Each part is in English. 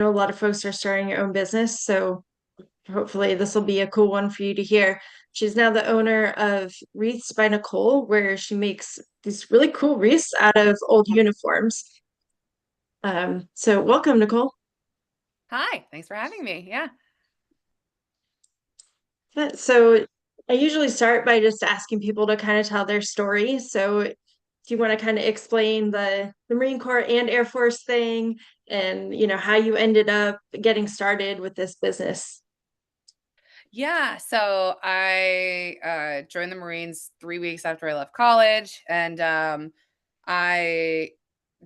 know a lot of folks are starting their own business, so hopefully this will be a cool one for you to hear. She's now the owner of Wreaths by Nicole, where she makes these really cool wreaths out of old uniforms. So welcome, Nicole. Hi, thanks for having me. Yeah. So I usually start by just asking people to kind of tell their story. So if you want to kind of explain the Marine Corps and Air Force thing and how you ended up getting started with this business. Yeah. So I joined the Marines 3 weeks after I left college, and I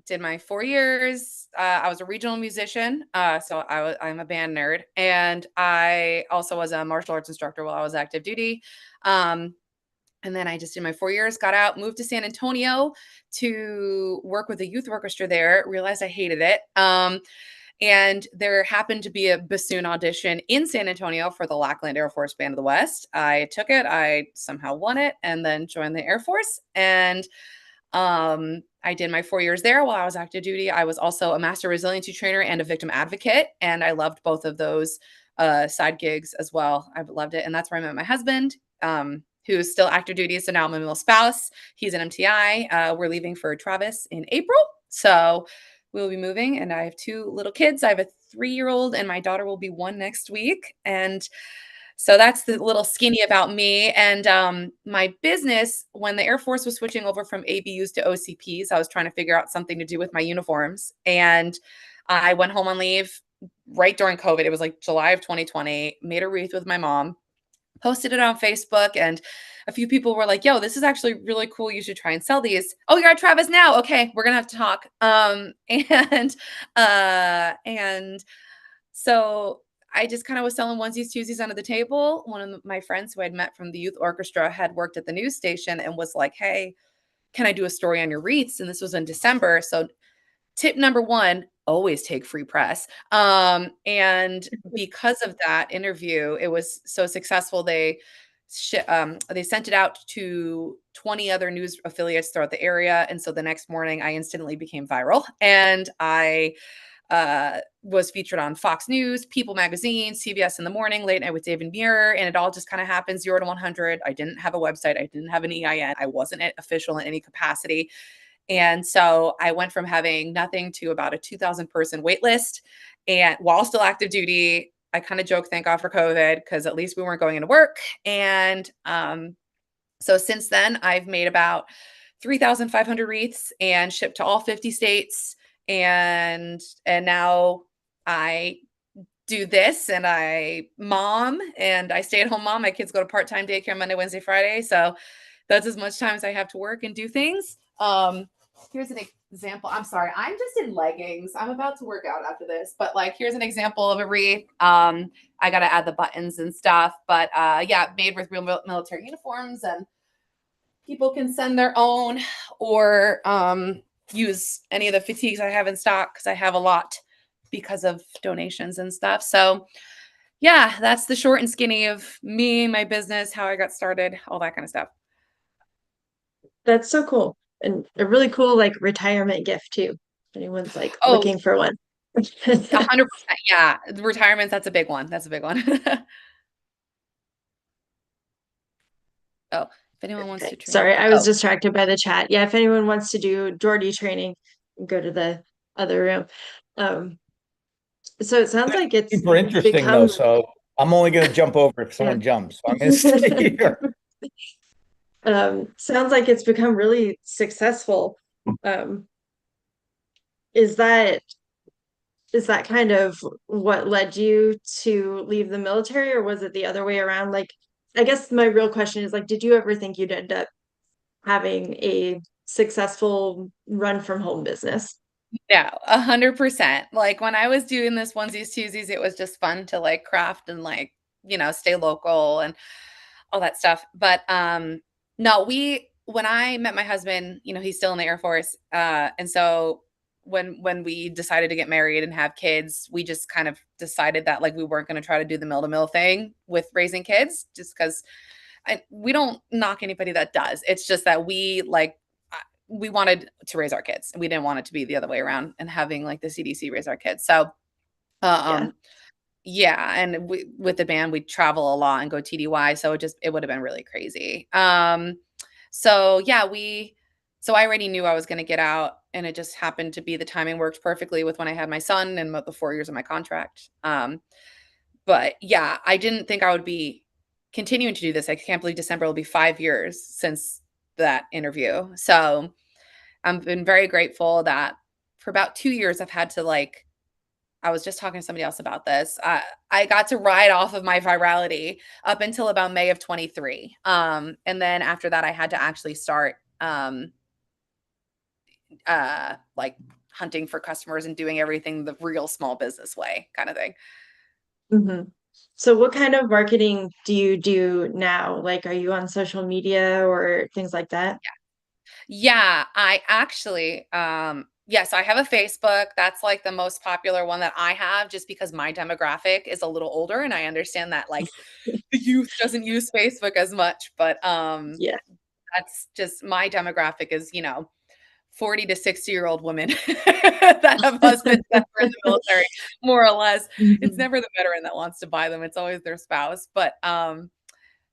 did my 4 years. I was a regional musician, so I'm a band nerd, and I also was a martial arts instructor while I was active duty. Um, and then I just did my 4 years, got out, moved to San Antonio to work with a youth orchestra there. Realized I hated it. And there happened to be a bassoon audition in San Antonio for the Lackland Air Force Band of the West. I took it, I somehow won it, and then joined the Air Force. And I did my 4 years there while I was active duty. I was also a master resiliency trainer and a victim advocate, and I loved both of those side gigs as well. I loved it, and that's where I met my husband, who is still active duty. So now I'm a mil spouse. He's an MTI. We're leaving for Travis in April, so we'll be moving. And I have two little kids. I have a 3-year-old, and my daughter will be one next week. And so that's the little skinny about me. And my business, when the Air Force was switching over from ABUs to OCPs, I was trying to figure out something to do with my uniforms. And I went home on leave right during COVID. It was like July of 2020, made a wreath with my mom, posted it on Facebook, and a few people were like, yo, this is actually really cool. You should try and sell these. Oh, you're at Travis now. Okay, we're gonna have to talk. And so I just kind of was selling onesies, twosies under the table. One of my friends who I'd met from the youth orchestra had worked at the news station and was like, hey, can I do a story on your wreaths? And this was in December. So tip number one, always take free press. And because of that interview, it was so successful. They sent it out to 20 other news affiliates throughout the area. And so the next morning, I instantly became viral. And I was featured on Fox News, People Magazine, CBS in the Morning, Late Night with David Muir, and it all just kind of happened 0 to 100. I didn't have a website. I didn't have an EIN. I wasn't official in any capacity. And so I went from having nothing to about a 2,000 person wait list. And while still active duty, I kind of joke, thank God for COVID, because at least we weren't going into work. And so since then, I've made about 3,500 wreaths and shipped to all 50 states. And now I do this, and I mom, and I stay at home mom. My kids go to part-time daycare Monday, Wednesday, Friday. So that's as much time as I have to work and do things. Here's an example. I'm sorry, I'm just in leggings. I'm about to work out after this, but like, here's an example of a wreath. I got to add the buttons and stuff, but yeah, made with real military uniforms, and people can send their own or use any of the fatigues I have in stock because I have a lot because of donations and stuff. So yeah, that's the short and skinny of me, my business, how I got started, all that kind of stuff. That's so cool. And a really cool like retirement gift too. If anyone's like Oh, looking for one. 100%. Yeah. The retirements, that's a big one. That's a big one. Oh, if anyone wants Okay. to train. Sorry, I was Oh, distracted by the chat. Yeah, if anyone wants to do Geordie training, go to the other room. Um, so it sounds like it's Super interesting though, become so I'm only going to jump over if yeah. someone jumps. So I'm going to stay here. Sounds like it's become really successful. Um, is that is that kind of what led you to leave the military, or was it the other way around? Like, I guess my real question is like, did you ever think you'd end up having a successful run from home business? yeah, 100%. Like when I was doing this onesies, twosies, it was just fun to like craft and like, stay local and all that stuff. But no, when I met my husband, he's still in the Air Force. And so when we decided to get married and have kids, we just kind of decided that like we weren't going to try to do the mill to mill thing with raising kids just because we don't knock anybody that does. It's just that we wanted to raise our kids. We didn't want it to be the other way around and having like the CDC raise our kids. So Yeah. Um, yeah, and with the band, we'd travel a lot and go TDY, so it would have been really crazy. So yeah, so I already knew I was going to get out, and it just happened to be the timing worked perfectly with when I had my son and the 4 years of my contract. But yeah, I didn't think I would be continuing to do this. I can't believe December will be 5 years since that interview. So I've been very grateful that for about 2 years I've had to like I was just talking to somebody else about this. I got to ride off of my virality up until about May of 23. And then after that, I had to actually start like hunting for customers and doing everything the real small business way kind of thing. Hmm. So what kind of marketing do you do now? Like, are you on social media or things like that? Yeah, I actually, yes, I have a Facebook. That's like the most popular one that I have just because my demographic is a little older and I understand that like the youth doesn't use Facebook as much, but Yeah. that's just my demographic is, 40 to 60-year-old women that have husbands that are in the military, more or less. It's Mhm. never the veteran that wants to buy them. It's always their spouse. But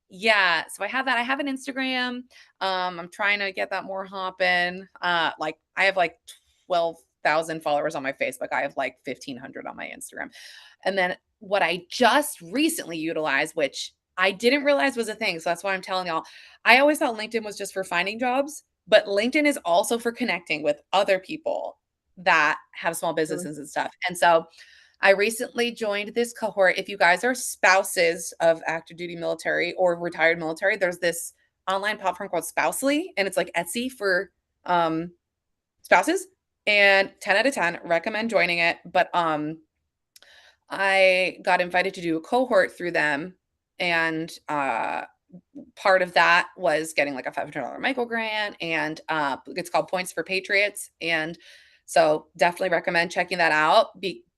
yeah, so I have that. I have an Instagram. I'm trying to get that more hopping. Like I have like 12,000 followers on my Facebook. I have like 1,500 on my Instagram. And then what I just recently utilized, which I didn't realize was a thing. So that's why I'm telling y'all. I always thought LinkedIn was just for finding jobs, but LinkedIn is also for connecting with other people that have small businesses and stuff. And so I recently joined this cohort. If you guys are spouses of active duty military or retired military, there's this online platform called Spousely, and it's like Etsy for um, spouses. And 10 out of 10 recommend joining it. But I got invited to do a cohort through them, and part of that was getting like a $500 micro grant, and it's called Points for Patriots. And so definitely recommend checking that out.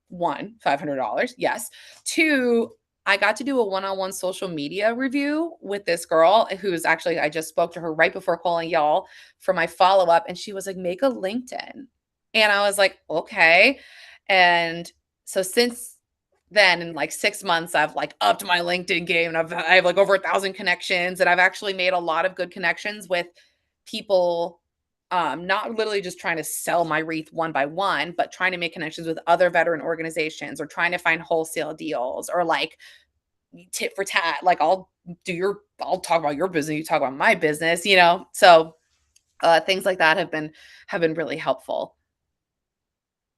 One, $500, yes. Two, I got to do a one-on-one social media review with this girl who's actually, I just spoke to her right before calling y'all for my follow-up, and she was like, make a LinkedIn. And I was like, okay. And so since then in like 6 months, I've like upped my LinkedIn game, and I have like over 1,000 connections, and I've actually made a lot of good connections with people, not literally just trying to sell my wreath one by one, but trying to make connections with other veteran organizations or trying to find wholesale deals or like tit for tat. Like I'll talk about your business, you talk about my business, So things like that have been really helpful.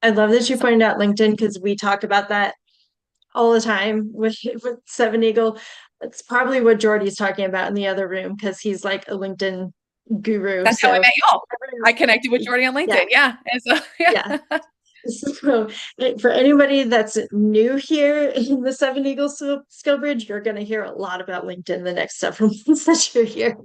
I love that you So pointed out LinkedIn because we talk about that all the time with Seven Eagle. It's probably what Jordy's talking about in the other room because he's like a LinkedIn guru. that's how I So met y'all. I connected with Jordy on yeah, LinkedIn. Yeah. And so yeah. yeah. So for anybody that's new here in the Seven Eagles Skill Bridge, you're going to hear a lot about LinkedIn the next several months that you're here.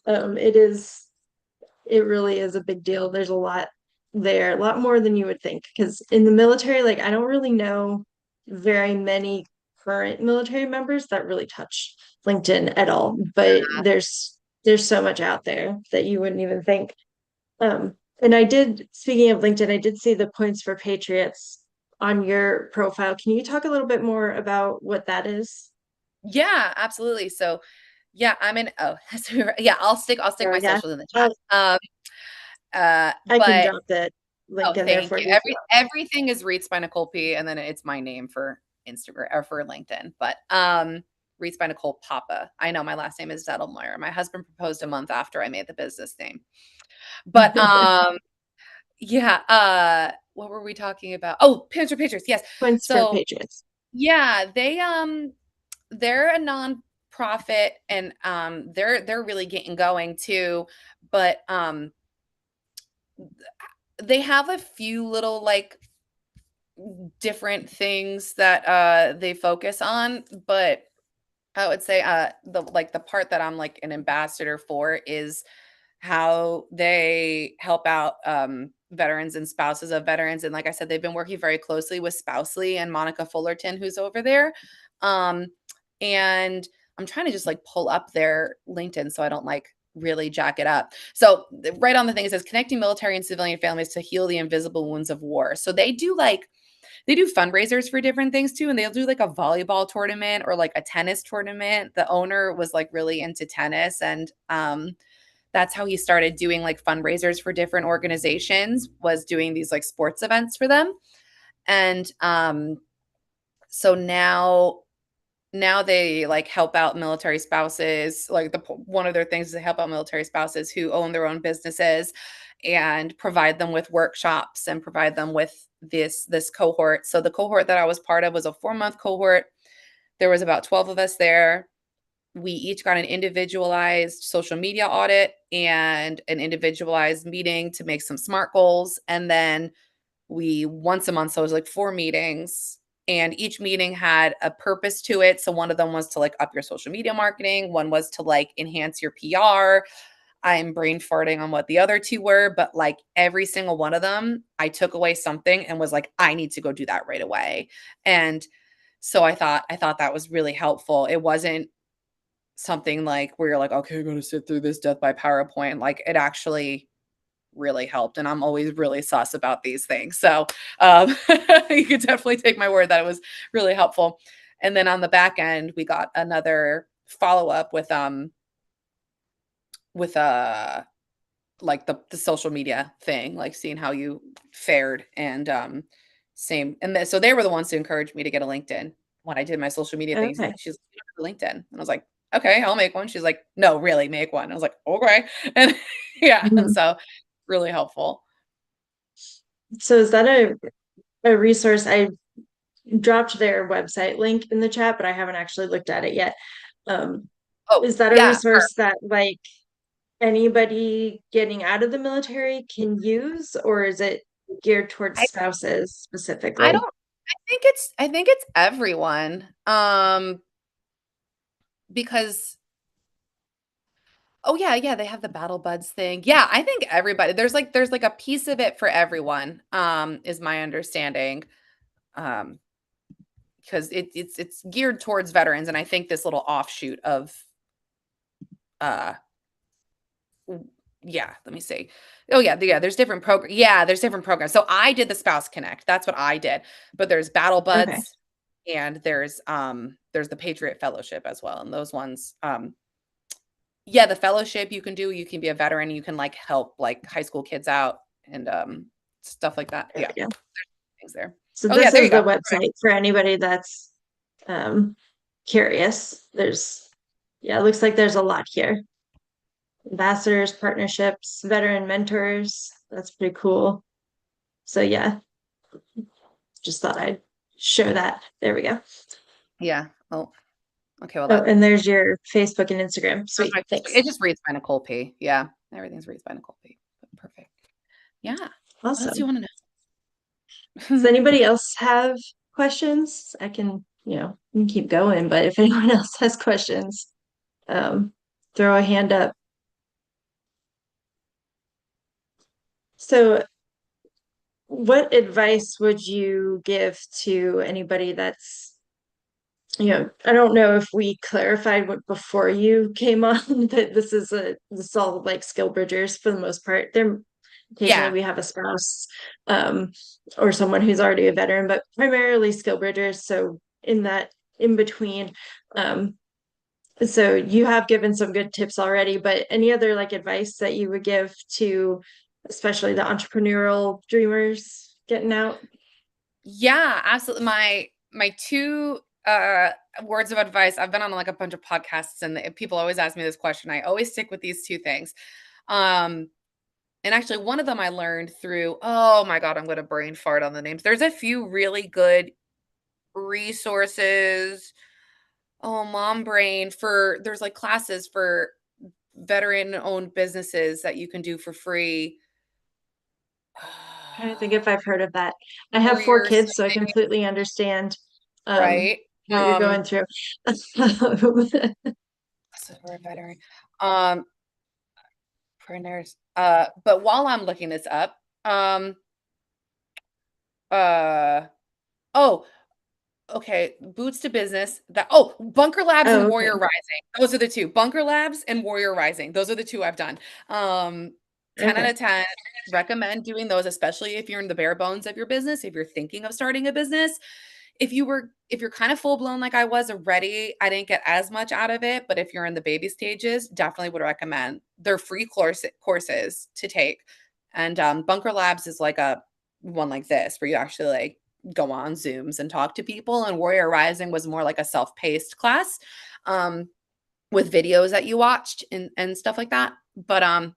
It really is a big deal. There's a lot there, a lot more than you would think. Because in the military, like I don't really know very many current military members that really touch LinkedIn at all. But there's so much out there that you wouldn't even think. And I did, speaking of LinkedIn, I did see the Points for Patriots on your profile. Can you talk a little bit more about what that is? Yeah, absolutely. So yeah, yeah, I'll stick Or my yeah, socials in the chat. oh, I can But drop the oh, link in there thank for you. you as well. Everything is Reads by Nicole P, and then it's my name for Instagram or for LinkedIn. But Reads by Nicole Papa. I know my last name is Zettlemoyer. My husband proposed a month after I made the business name. But yeah, what were we talking about? Oh, Pinterest Pictures. Yes. Points for So Patriots. yeah, they're a nonprofit, and they're really getting going too. But they have a few little like different things that they focus on, but I would say the part that I'm like an ambassador for is how they help out veterans and spouses of veterans. And like I said, they've been working very closely with Spousely and Monica Fullerton, who's over there. Um, and I'm trying to just like pull up their LinkedIn so I don't like really jack it up. So right on the thing it says connecting military and civilian families to heal the invisible wounds of war. So they do like they do fundraisers for different things too, and they'll do like a volleyball tournament or like a tennis tournament. The owner was like really into tennis, and that's how he started doing like fundraisers for different organizations, was doing these like sports events for them. And so now they like help out military spouses. Like one of their things is they help out military spouses who own their own businesses and provide them with workshops and provide them with this cohort. So the cohort that I was part of was a 4-month cohort. There was about 12 of us there. We each got an individualized social media audit and an individualized meeting to make some SMART goals. And then we once a month, so it was like 4 meetings, and each meeting had a purpose to it. So one of them was to like up your social media marketing, one was to like enhance your PR. I'm brain farting on what the other 2 were, but like every single one of them, I took away something and was like, I need to go do that right away. And so I thought that was really helpful. It wasn't something like where you're like, okay, I'm going to sit through this death by PowerPoint. Like it actually really helped. And I'm always really sus about these things. So you could definitely take my word that it was really helpful. And then on the back end, we got another follow-up with like the social media thing, like seeing how you fared. And same. And so they were the ones who encouraged me to get a LinkedIn when I did my social media things. Okay. She's like, "You don't have a LinkedIn." And I was like, okay, I'll make one. She's like, no, really make one. I was like, okay. And yeah. And Mhm. so really helpful. So is that a resource? I dropped their website link in the chat, but I haven't actually looked at it yet. Um, Oh, is that a yeah. resource that like anybody getting out of the military can use, or is it geared towards I spouses I specifically? don't I think it's everyone. Because oh yeah, yeah, they have the battle buds thing. Yeah, I think everybody there's like a piece of it for everyone, is my understanding. Um, because it's geared towards veterans, and I think this little offshoot of uh yeah, let me see. Oh yeah, yeah, there's different programs. So I did the Spouse Connect. That's what I did. But there's Battle Okay. Buds and there's the Patriot Fellowship as well. And those ones yeah, the fellowship you can do, you can be a veteran, you can like help like high school kids out and stuff like that. There Yeah, we go. things there. So Oh yeah, this there you is go. the website for anybody that's um curious. Yeah, it looks like there's a lot here. Ambassadors, partnerships, veteran mentors. That's pretty cool. So yeah, just thought I'd show that. There we go. Yeah. Oh, okay, well Oh, that and there's your Facebook and Instagram. that's Sweet. my Thanks. it just reads by Nicole P. Yeah. Everything's reads by Nicole P. Perfect. Yeah. What else do you Awesome. want to Does know? anybody else have questions? I can, we can keep going, but if anyone else has questions, um, throw a hand up. So, what advice would you give to anybody that's, I don't know if we clarified what before you came on that this is all like SkillBridgers for the most part. There occasionally Yeah. we have a spouse or someone who's already a veteran, but primarily SkillBridgers. So in between, um, so you have given some good tips already, but any other like advice that you would give to especially the entrepreneurial dreamers getting out? Yeah, absolutely. My 2 words of advice. I've been on like a bunch of podcasts and people always ask me this question. I always stick with these 2 things. Um and actually one of them I learned through, oh my God, I'm going to brain fart on the names. There's a few really good resources. Oh, mom brain for there's like classes for veteran owned businesses that you can do for free. Trying to think if I've heard of that. I have 4 Career kids, so I something, completely understand right? what you're going through. So for a veteran. For nurse. But while I'm looking this up, uh, oh, okay, Boots to Business. Bunker Labs Oh, and okay. Warrior Rising. Those are the 2. Bunker Labs and Warrior Rising. Those are the 2 I've done. Um, 10 out Okay. of 10. Recommend doing those, especially if you're in the bare bones of your business, if you're thinking of starting a business. If you're kind of full blown like I was already, I didn't get as much out of it, but if you're in the baby stages, definitely would recommend. They're free courses to take. And Bunker Labs is like a one like this where you actually like go on Zooms and talk to people, and Warrior Rising was more like a self-paced class with videos that you watched and stuff like that. But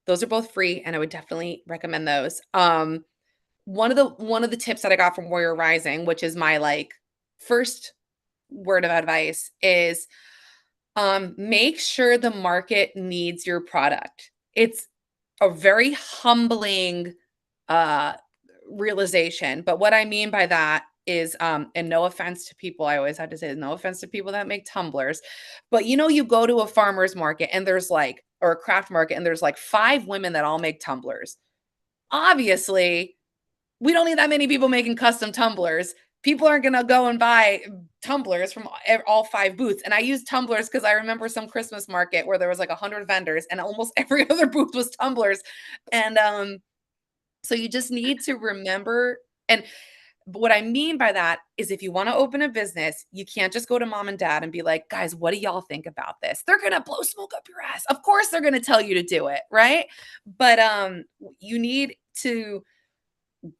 those are both free and I would definitely recommend those. One of the tips that I got from Warrior Rising, which is my like first word of advice, is make sure the market needs your product. It's a very humbling uh realization, but what I mean by that is and no offense to people, I always had to say no offense to people that make tumblers, but you go to a farmer's market and there's like, or a craft market, and there's like 5 women that all make tumblers. Obviously we don't need that many people making custom tumblers. People aren't going to go and buy tumblers from all 5 booths. And I use tumblers because I remember some Christmas market where there was like 100 vendors and almost every other booth was tumblers. And so you just need to remember. And what I mean by that is if you want to open a business, you can't just go to mom and dad and be like, guys, what do y'all think about this? They're going to blow smoke up your ass. Of course they're going to tell you to do it, right? But you need to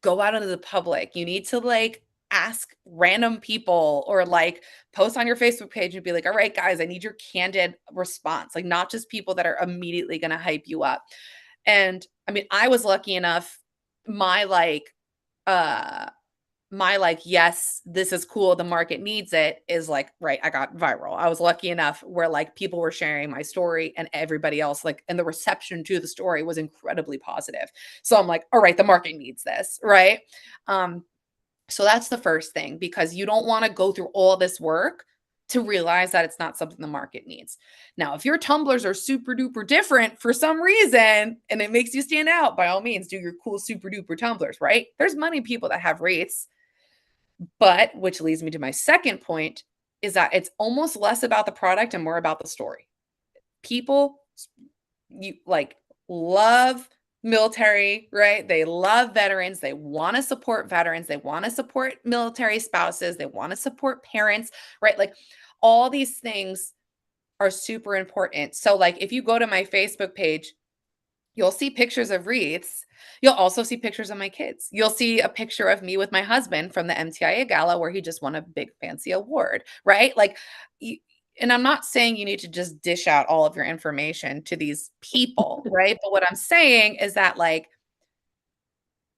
go out into the public. You need to like ask random people or like post on your Facebook page and be like, all right, guys, I need your candid response. Like not just people that are immediately going to hype you up. And I mean, I was lucky enough, my like, yes, this is cool, the market needs it is like, right, I got viral. I was lucky enough where like people were sharing my story and everybody else like, and the reception to the story was incredibly positive. So I'm like, all right, the market needs this, right? So that's the first thing, because you don't want to go through all this work to realize that it's not something the market needs. Now, if your tumblers are super duper different for some reason and it makes you stand out, by all means, do your cool super duper tumblers, right? There's many people that have wreaths. But which leads me to my second point is that it's almost less about the product and more about the story. People you like love military, right? They love veterans. They want to support veterans. They want to support military spouses. They want to support parents, right? Like all these things are super important. So like if you go to my Facebook page, you'll see pictures of wreaths. You'll also see pictures of my kids. You'll see a picture of me with my husband from the MTIA gala where he just won a big fancy award, right? Like, and I'm not saying you need to just dish out all of your information to these people, right? But what I'm saying is that like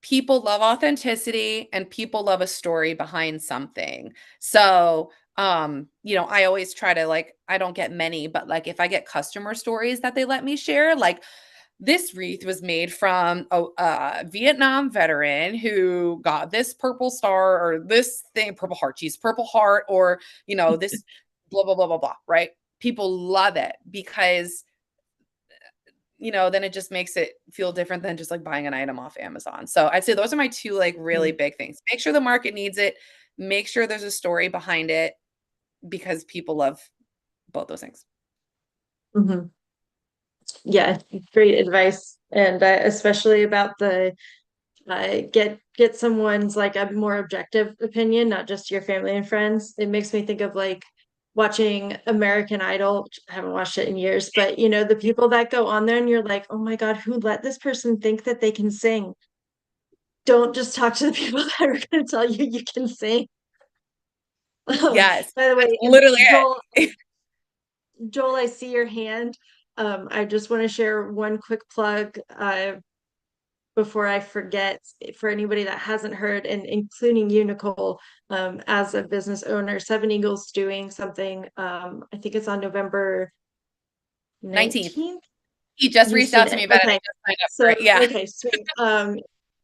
people love authenticity and people love a story behind something. So, I always try to like, I don't get many, but like if I get customer stories that they let me share, like this wreath was made from a Vietnam veteran who got this purple star or this thing, purple heart, geez, purple heart, or, this blah, blah, blah, blah, blah, right? People love it because, then it just makes it feel different than just like buying an item off Amazon. So I'd say those are my 2 like really big things. Make sure the market needs it. Make sure there's a story behind it because people love both those things. Mm-hmm. Yeah, great advice. And especially about the get someone's like a more objective opinion, not just your family and friends. It makes me think of like watching American Idol, which I haven't watched it in years, but the people that go on there and you're like, oh my God, who let this person think that they can sing? Don't just talk to the people that are going to tell you you can sing. Yes, By the way, that's literally Joel, it. Joel, I see your hand. I just want to share one quick plug before I forget, for anybody that hasn't heard, and including you, Nicole, as a business owner. Seven Eagles doing something. I think it's on November 19th. 19th. He just You've reached seen out to it. me about it. I Okay. just signed up for So, it. Yeah. okay, sweet.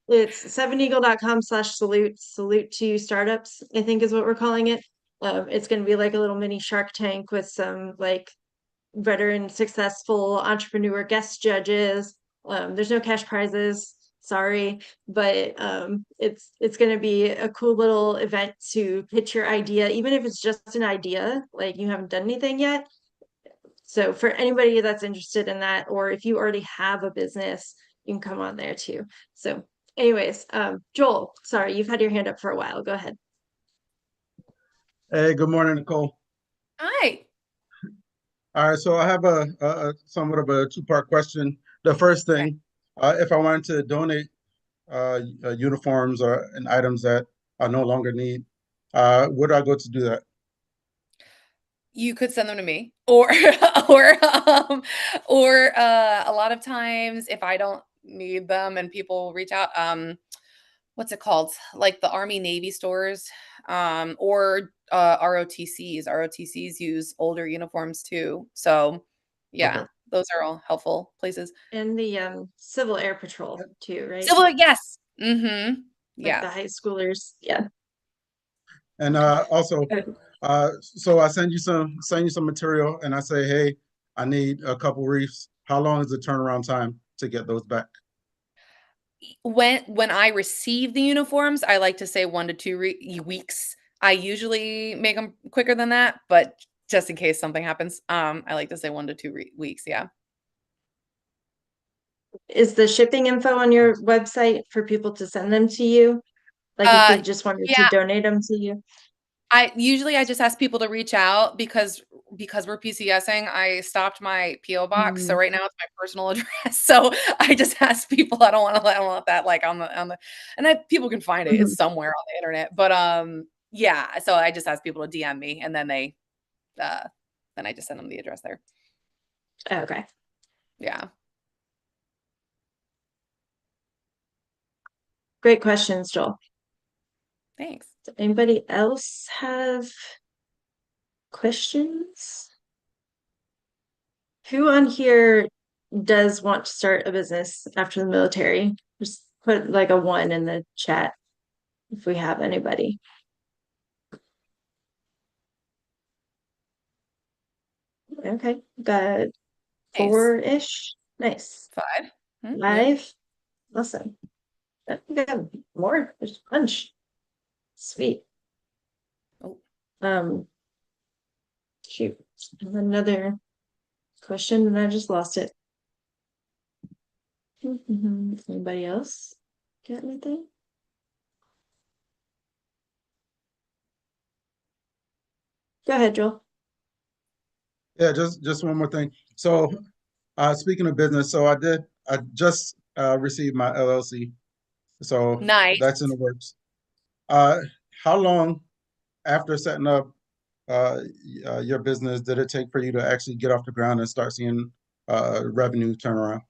It's seveneagle.com/salute to startups, I think is what we're calling it. It's going to be like a little mini Shark Tank with some like veteran successful entrepreneur guest judges. There's no cash prizes, sorry, but it's going to be a cool little event to pitch your idea, even if it's just an idea, like you haven't done anything yet. So for anybody that's interested in that, or if you already have a business, you can come on there too. So anyways, Joel, sorry, you've had your hand up for a while. Go ahead. Hey, good morning, Nicole. Hi. All right, so I have a somewhat of a two-part question. The first Okay. thing, if I wanted to donate uniforms or and items that I no longer need, where do I go to do that? You could send them to me or or a lot of times if I don't need them and people reach out, what's it called? Like the Army Navy stores, or ROTCs. ROTCs use older uniforms too. So Okay. yeah, those are all helpful places. And the Civil Air Patrol too, right? Civil, yes. Mm-hmm. Like the Yes. high schoolers. Yeah. And also, so I send you some material, and I say, hey, I need a couple reefs. How long is the turnaround time to get those back? When I receive the uniforms, I like to say 1 to 2 weeks. I usually make them quicker than that, but just in case something happens, I like to say 1 to 2 weeks, yeah. Is the shipping info on your website for people to send them to you? Like if Uh, they just wanted to yeah, donate them to you? I just ask people to reach out because we're PCSing, I stopped my PO box, so Mm. right now it's my personal address, so I just ask people. I don't want that, like, on the and people can find it, it's Mhm. somewhere on the internet, but, yeah, so I just ask people to DM me, and uh, then I just send them the address there. Okay. Yeah, Great questions, Joel. thanks. Does anybody else have questions? Who on here does want to start a business after the military? Just put like a 1 in the chat if we have anybody. Okay, got Nice. 4-ish. Nice. 5. Yep. 5. Awesome. We got more. There's a bunch. Sweet. Oh, Um, shoot. Another question and I just lost it. Anybody else got anything? Go ahead, Joel. Yeah, just one more thing. So, speaking of business, I just received my LLC, so nice. that's in the works. Uh, how long after setting up your business did it take for you to actually get off the ground and start seeing revenue turn around?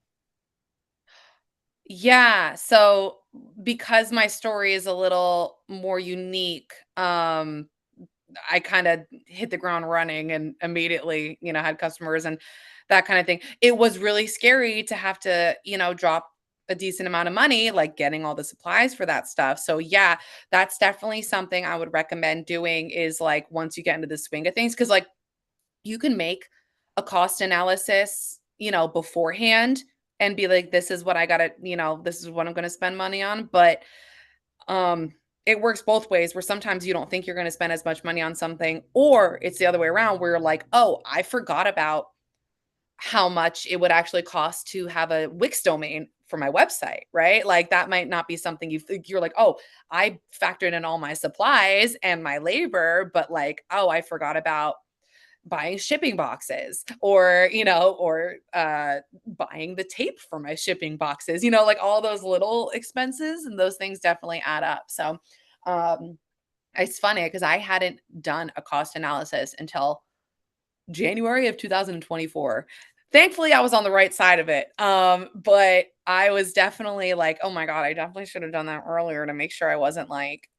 Yeah, so because my story is a little more unique, I kinda hit the ground running and immediately, had customers and that kinda thing. It was really scary to have to, drop a decent amount of money, like getting all the supplies for that stuff. So yeah, that's definitely something I would recommend doing is like once you get into the swing of things, because like you can make a cost analysis, beforehand and be like, this is what I gotta, this is what I'm gonna spend money on. But um, it works both ways where sometimes you don't think you're going to spend as much money on something, or it's the other way around where you're like, oh, I forgot about how much it would actually cost to have a Wix domain for my website, right? Like that might not be something you think you're like, oh, I factored in all my supplies and my labor, but like, oh, I forgot about buying shipping boxes or buying the tape for my shipping boxes, like all those little expenses and those things definitely add up. So um it's funny because I hadn't done a cost analysis until January of 2024. Thankfully I was on the right side of it, but I was definitely like, oh my god, I definitely should have done that earlier to make sure I wasn't like,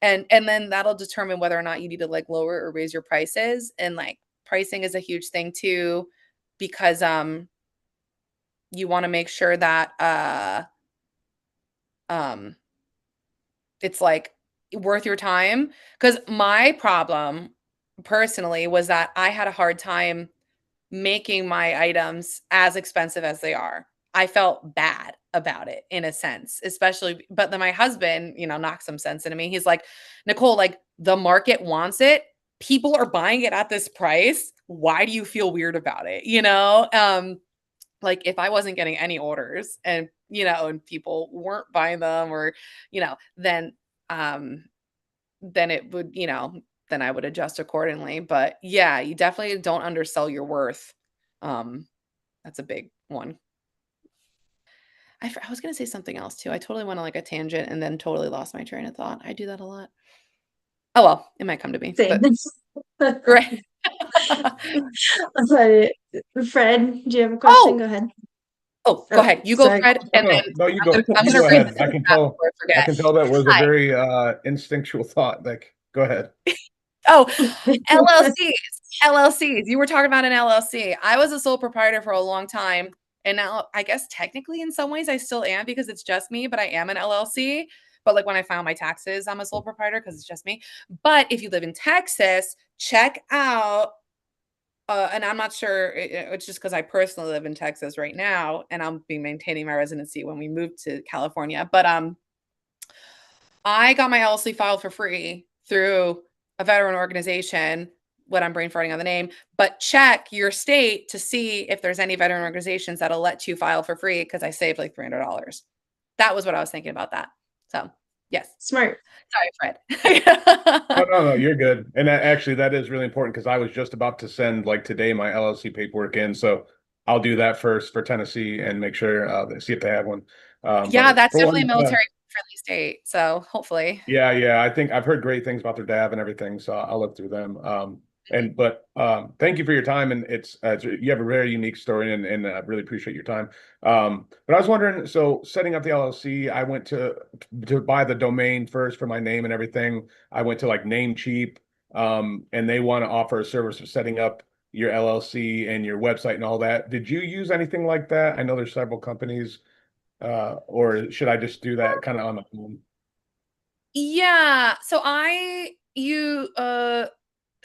and then that'll determine whether or not you need to like lower or raise your prices. And like pricing is a huge thing too, because you want to make sure that um it's like worth your time. Because my problem personally was that I had a hard time making my items as expensive as they are. I felt bad about it in a sense, especially, but then my husband, knocked some sense into me. He's like, Nicole, like the market wants it. People are buying it at this price. Why do you feel weird about it? Like if I wasn't getting any orders and and people weren't buying them, or, then it would, then I would adjust accordingly. But yeah, you definitely don't undersell your worth. That's a big one. I was going to say something else too. I totally went on like a tangent and then totally lost my train of thought. I do that a lot. Oh, well, it might come to me, Same. but right. But Fred, do you have a question? Oh, Go ahead. go Oh, ahead. You go, sorry. Fred, and No, then no, you I'm go. gonna, I'm You gonna go read ahead. this I in the can chat tell. before I I forget. can tell that was a Hi. very instinctual thought. Like, go ahead. Oh, LLCs. You were talking about an LLC. I was a sole proprietor for a long time. And now I guess technically in some ways I still am, because it's just me, but I am an LLC. But like when I file my taxes, I'm a sole proprietor because it's just me. But if you live in Texas, check out, and I'm not sure, it's just because I personally live in Texas right now and I'll be maintaining my residency when we move to California. But I got my LLC filed for free through a veteran organization. What I'm brain farting on the name, but check your state to see if there's any veteran organizations that'll let you file for free, because I saved like $300. That was what I was thinking about that. So yes, Smart. sorry, No, Fred. no, no, you're good. And actually, that is really important because I was just about to send like today my LLC paperwork in. So I'll do that first for Tennessee and make sure see if they have one. Yeah, But that's for definitely a one, military friendly state. So hopefully. yeah, I think I've heard great things about their DAV and everything, so I'll look through them. Thank you for your time, and you have a very unique story, and I really appreciate your time. But I was wondering, so setting up the LLC, I went to buy the domain first for my name and everything. I went to like Namecheap, and they want to offer a service for setting up your LLC and your website and all that. Did you use anything like that? I know there's several companies, or should I just do that kind of on my own? Yeah.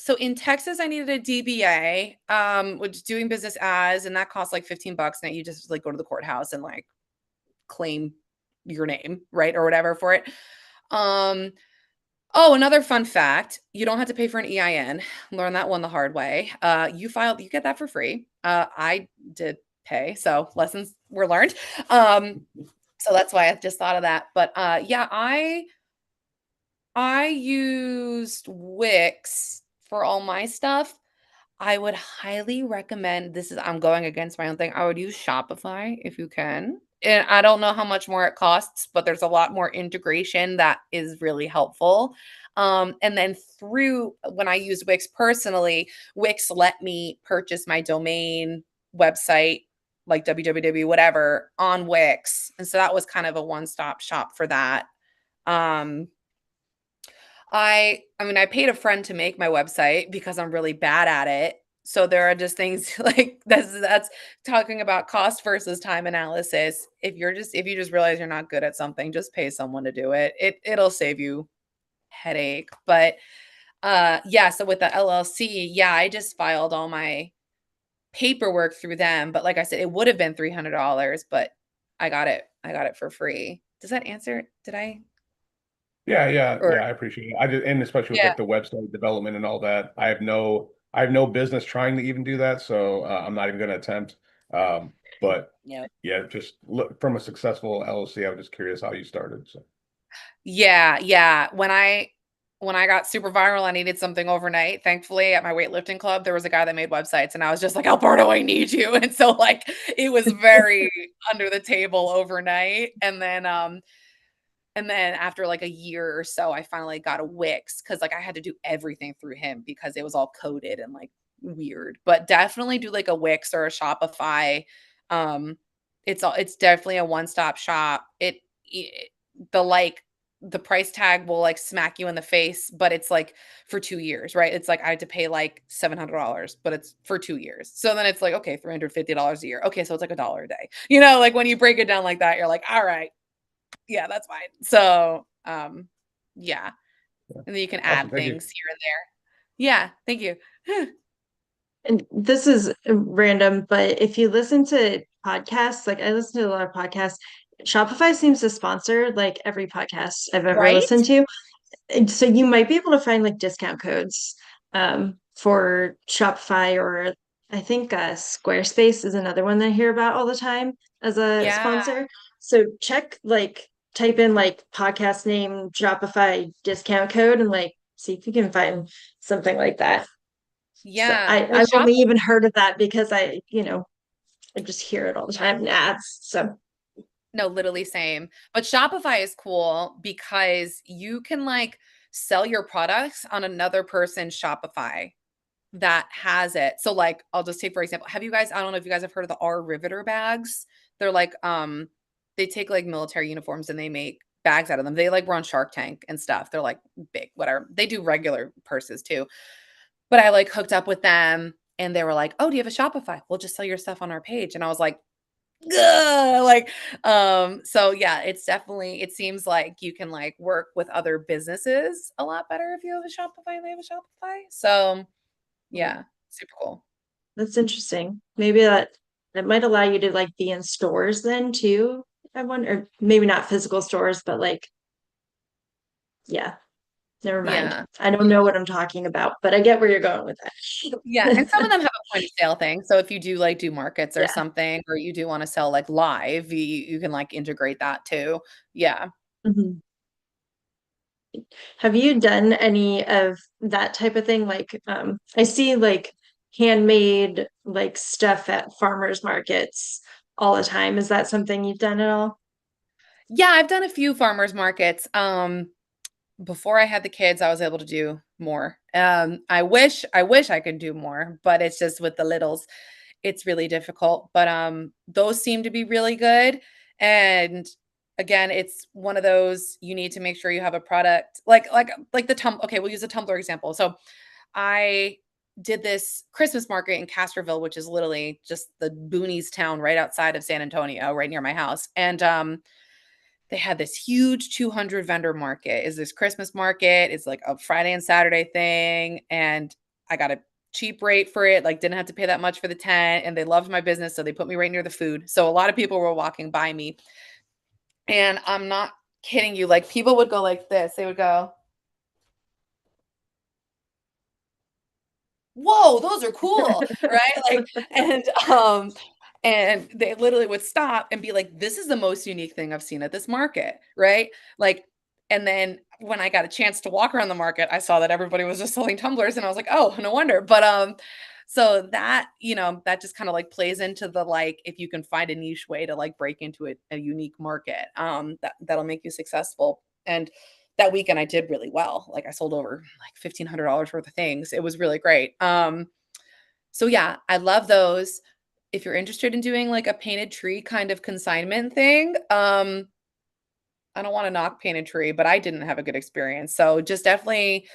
So in Texas, I needed a DBA, which is doing business as, and that costs like $15. Now you just like go to the courthouse and like claim your name, right? Or whatever for it. Oh, another fun fact, you don't have to pay for an EIN. Learn that one the hard way. You get that for free. I did pay, so lessons were learned. So that's why I just thought of that. But yeah, I used Wix for all my stuff. I would highly recommend, I'm going against my own thing. I would use Shopify if you can. And I don't know how much more it costs, but there's a lot more integration that is really helpful. And then when I used Wix personally, Wix let me purchase my domain website, like www whatever, on Wix. And so that was kind of a one-stop shop for that. Um, I paid a friend to make my website because I'm really bad at it. So there are just things like that's talking about cost versus time analysis. If you just realize you're not good at something, just pay someone to do it. It'll save you headache. But yeah, so with the LLC, yeah, I just filed all my paperwork through them, but like I said, it would have been $300, but I got it for free. Does that answer? Did I? Or Yeah, I appreciate it. And especially with yeah. like the website development and all that, I have no business trying to even do that, so I'm not even going to attempt. But Yeah. yeah, just look from a successful LLC. I was just curious how you started. So Yeah. When I got super viral, I needed something overnight. Thankfully, at my weightlifting club, there was a guy that made websites, and I was just like, Alberto, I need you. And so like it was very under the table overnight. And then after like a year or so, I finally got a Wix, because like I had to do everything through him because it was all coded and like weird. But definitely do like a Wix or a Shopify. Um, it's definitely a one-stop shop. It the like the price tag will like smack you in the face, but it's like for 2 years, right? It's like I had to pay like $700, but it's for 2 years. So then it's like, okay, $350 a year. Okay, so it's like $1 a day. Like when you break it down like that, you're like, all right, yeah, that's fine. So, yeah. yeah. And then you can Awesome. add Thank you. things here and there. Yeah, thank you. And this is random, but if you listen to podcasts, like I listen to a lot of podcasts, Shopify seems to sponsor like every podcast I've ever Right? listened to. And so you might be able to find like discount codes for Shopify, or I think Squarespace is another one that I hear about all the time as a Yeah. sponsor. So type in like podcast name, Shopify discount code, and like see if you can find something like that. So Yeah. Well, I've only even heard of that because I just hear it all the time in ads. So no, literally same. But Shopify is cool because you can like sell your products on another person's Shopify that has it. So like I'll just take for example, I don't know if you guys have heard of the R Riveter bags. They're like they take like military uniforms and they make bags out of them. They like were on Shark Tank and stuff. They're like big, whatever. They do regular purses too. But I like hooked up with them and they were like, "Oh, do you have a Shopify? We'll just sell your stuff on our page." And I was like, "Ugh," like so yeah, it seems like you can like work with other businesses a lot better if you have a Shopify and they have a Shopify. So yeah, super cool. that's interesting. Maybe that might allow you to like be in stores then too. I wonder, or maybe not physical stores, but like, yeah, never mind. Yeah. I don't know what I'm talking about, but I get where you're going with Yeah, and some of that. them have a point of sale thing. So if you do like do markets or Yeah. something, or you do want to sell like live, you can like integrate that too. Yeah. Mhm. Have you done any of that type of thing? Like, I see like handmade like stuff at farmers markets all the time. Is that something you've done at all? Yeah, I've done a few farmers markets. Before I had the kids, I was able to do more. I wish I could do more, but it's just with the littles, it's really difficult. But those seem to be really good. And again, it's one of those you need to make sure you have a product like the okay, we'll use a tumbler example. So I did this Christmas market in Castroville, which is literally just the boonies town right outside of San Antonio, right near my house. And they had this huge 200 vendor market. Is this Christmas market? It's like a Friday and Saturday thing. And I got a cheap rate for it, like didn't have to pay that much for the tent. And they loved my business. So they put me right near the food. So a lot of people were walking by me. And I'm not kidding you. Like people would go like this. They would go, "Whoa, those are cool." Right? Like, and they literally would stop and be like, "This is the most unique thing I've seen at this market." Right? Like, and then when I got a chance to walk around the market, I saw that everybody was just selling tumblers and I was like, "Oh, no wonder." But so that, that just kind of like plays into the like if you can find a niche way to like break into a unique market, that'll make you successful. And that weekend I did really well. Like I sold over like $1,500 worth of things. It was really great. So yeah, I love those. If you're interested in doing like a painted tree kind of consignment thing, I don't want to knock painted tree, but I didn't have a good experience. So just definitely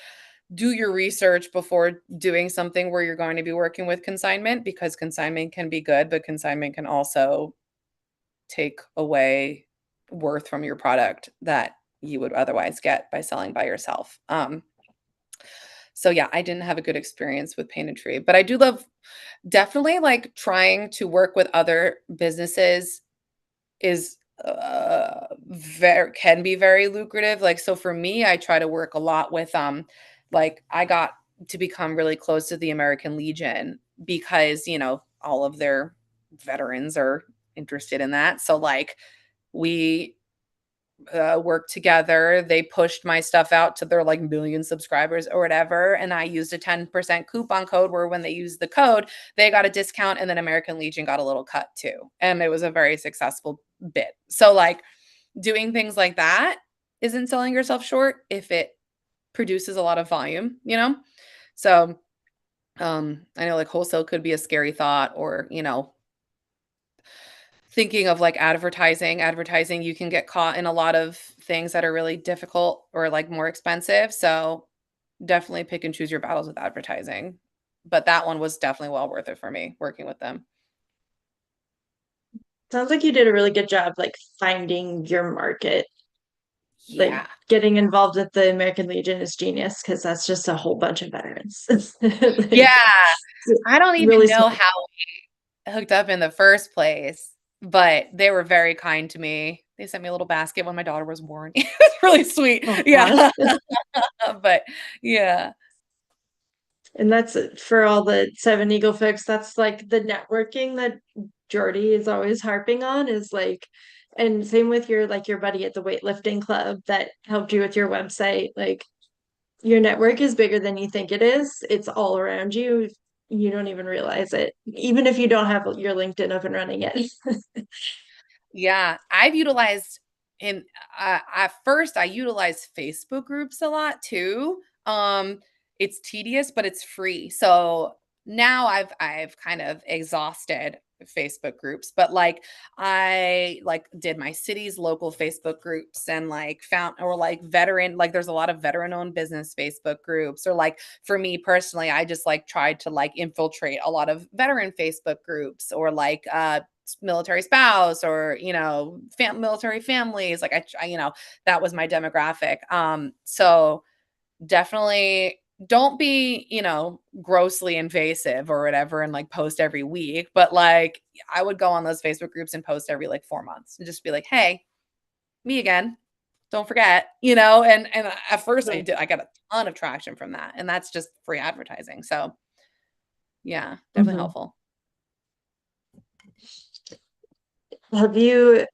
do your research before doing something where you're going to be working with consignment because consignment can be good, but consignment can also take away worth from your product that you would otherwise get by selling by yourself. So yeah, I didn't have a good experience with Painted Tree, but I do love definitely like trying to work with other businesses is very can be very lucrative. Like so for me, I try to work a lot with like I got to become really close to the American Legion because, all of their veterans are interested in that. So like we worked together. They pushed my stuff out to their like million subscribers or whatever. And I used a 10% coupon code where when they used the code, they got a discount and then American Legion got a little cut too. And it was a very successful bit. So like doing things like that isn't selling yourself short if it produces a lot of volume. So I know like wholesale could be a scary thought or, thinking of like advertising, you can get caught in a lot of things that are really difficult or like more expensive. So definitely pick and choose your battles with advertising. But that one was definitely well worth it for me working with them. Sounds like you did a really good job like finding your market. Like Yeah. getting involved with the American Legion is genius because that's just a whole bunch of veterans. Yeah. Like, I don't even really know smart. how we hooked up in the first place, but they were very kind to me. They sent me a little basket when my daughter was born. It was really sweet. Aw. Yeah. But yeah. And that's it for all the Seven Eagle folks. That's like the networking that Jordy is always harping on is like And same with your buddy at the weightlifting club that helped you with your website. Like your network is bigger than you think it is. It's all around you. You don't even realize it, even if you don't have your LinkedIn up and running yet. Yeah, I've utilized in at first I utilized Facebook groups a lot too. It's tedious, but it's free. So now I've kind of exhausted Facebook groups, but like I like did my city's local Facebook groups and like found or like veteran like there's a lot of veteran owned business Facebook groups or like for me personally I just like tried to like infiltrate a lot of veteran Facebook groups or like military spouse or military families like that was my demographic so definitely don't be grossly invasive or whatever and like post every week but like I would go on those Facebook groups and post every like 4 months and just be like hey me again don't forget and at first I got a ton of traction from that and that's just free advertising so yeah definitely Mhm. helpful. Have you,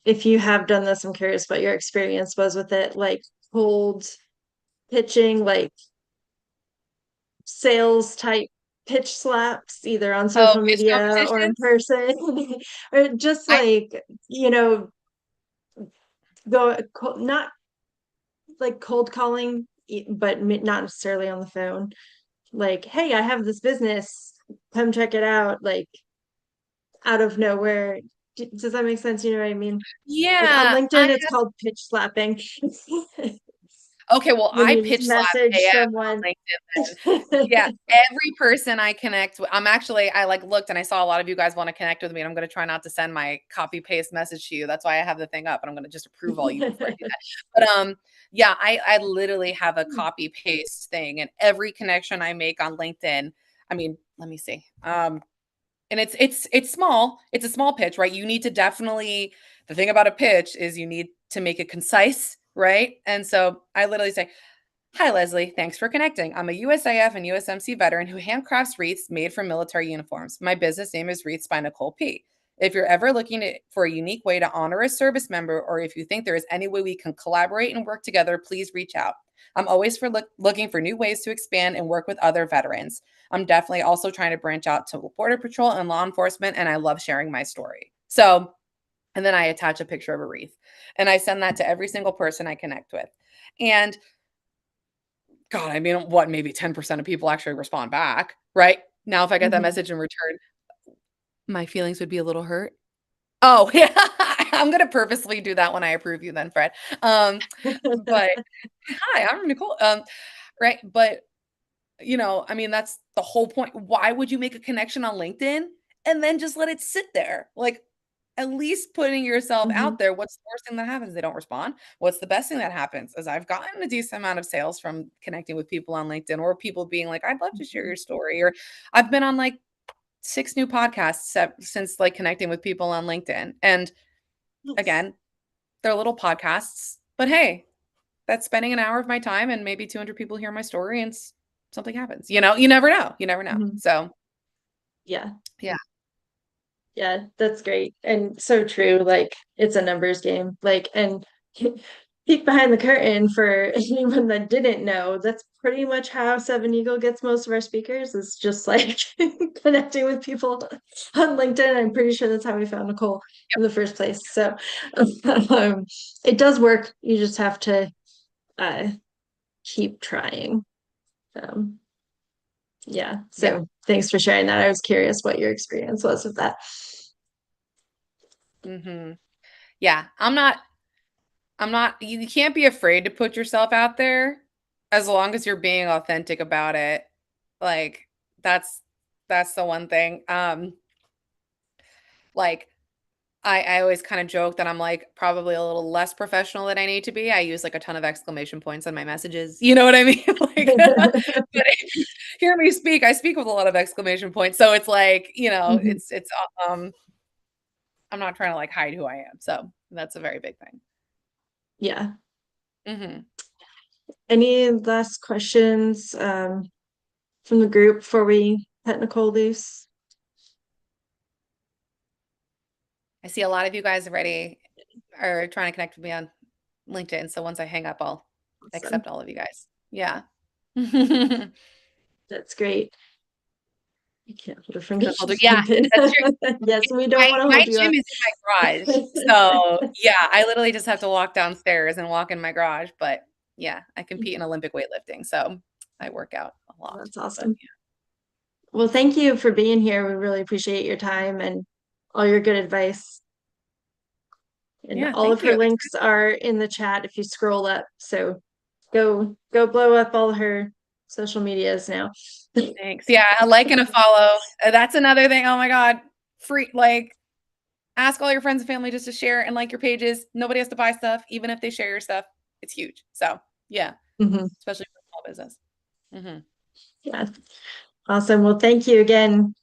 if you have done this, I'm curious what your experience was with it, like cold pitching, like sales type pitch slaps, either on Oh, social pitch media or in competitions. person, or just I like, not like cold calling, but not necessarily on the phone. Like, hey, I have this business, come check it out, like out of nowhere. Does that make sense? You know what I mean? Like on Yeah, LinkedIn, it's called pitch slapping. okay, well, When I you just pitch slap message AF someone. on LinkedIn then. Yeah, every person I connect with, I like looked and I saw a lot of you guys want to connect with me, and I'm gonna try not to send my copy paste message to you. That's why I have the thing up, and I'm gonna just approve all you before I do that. But yeah, I literally have a copy paste thing, and every connection I make on LinkedIn. I mean, let me see. And it's small. It's a small pitch, right? You need to definitely the thing about a pitch is you need to make it concise, right? And so I literally say, "Hi Leslie, thanks for connecting. I'm a USAF and USMC veteran who handcrafts wreaths made from military uniforms. My business name is Wreaths by Nicole P. If you're ever for a unique way to honor a service member, or if you think there is any way we can collaborate and work together, please reach out. I'm always looking for new ways to expand and work with other veterans. I'm definitely also trying to branch out to Border Patrol and law enforcement, and I love sharing my story." So, and then I attach a picture of a wreath, and I send that to every single person I connect with. And God, I mean, what, maybe 10% of people actually respond back, right? Now, if I get that Mhm. message in return, my feelings would be a little hurt. Oh, yeah. I'm gonna purposely do that when I approve you then, Fred. But hi, I'm Nicole. Right. But I mean, that's the whole point. Why would you make a connection on LinkedIn and then just let it sit there? Like, at least putting yourself Mhm. out there. What's the worst thing that happens? They don't respond. What's the best thing that happens? Is I've gotten a decent amount of sales from connecting with people on LinkedIn or people being like, I'd love to share your story. Or I've been on like 6 new podcasts since like connecting with people on LinkedIn. And Nice. again, they're little podcasts, but hey, that's spending an hour of my time and maybe 200 people hear my story and something happens. You never know. You never know. Mhm. So, Yeah. yeah. Yeah, that's great. And so true. Like it's a numbers game. Like, and peek behind the curtain for anyone that didn't know, that's pretty much how Seven Eagle gets most of our speakers. Is just like connecting with people on LinkedIn. I'm pretty sure that's how we found Nicole in the first place. So um, it does work. You just have to uh, keep trying. Um, yeah. Yeah. So thanks for sharing that. I was curious what your experience was with that. Mhm. Yeah, I'm not you can't be afraid to put yourself out there as long as you're being authentic about it. Like that's that's the one thing. Like I always kind of joke that I'm like probably a little less professional than I need to be. I use like a ton of exclamation points on my messages. You know what I mean? Like but if you hear me speak, I speak with a lot of exclamation points. So it's like, Mhm. it's um I'm not trying to like hide who I am. So that's a very big thing. Yeah. Mhm. Any last questions from the group before we let Nicole loose? I see a lot of you guys already are trying to connect with me on LinkedIn. So once I hang up, I'll accept all of you guys. Yeah. That's great. You can't hold her from getting Yeah, that's true. Yes, we don't want to My hold you gym up. is in my garage. So yeah, I literally just have to walk downstairs and walk in my garage. But yeah, I compete in Olympic weightlifting. So I work out a lot. That's But, awesome. yeah. Well, thank you for being here. We really appreciate your time and all your good advice. And Yeah, all thank of her you. links are in the chat if you scroll up. So go blow up all her social medias now. Thanks. Yeah, a like and a follow. That's another thing. Oh my God. Free, like, ask all your friends and family just to share and like your pages. Nobody has to buy stuff, even if they share your stuff. It's huge. So yeah, especially for small business. Yeah. Awesome. Well, thank you again.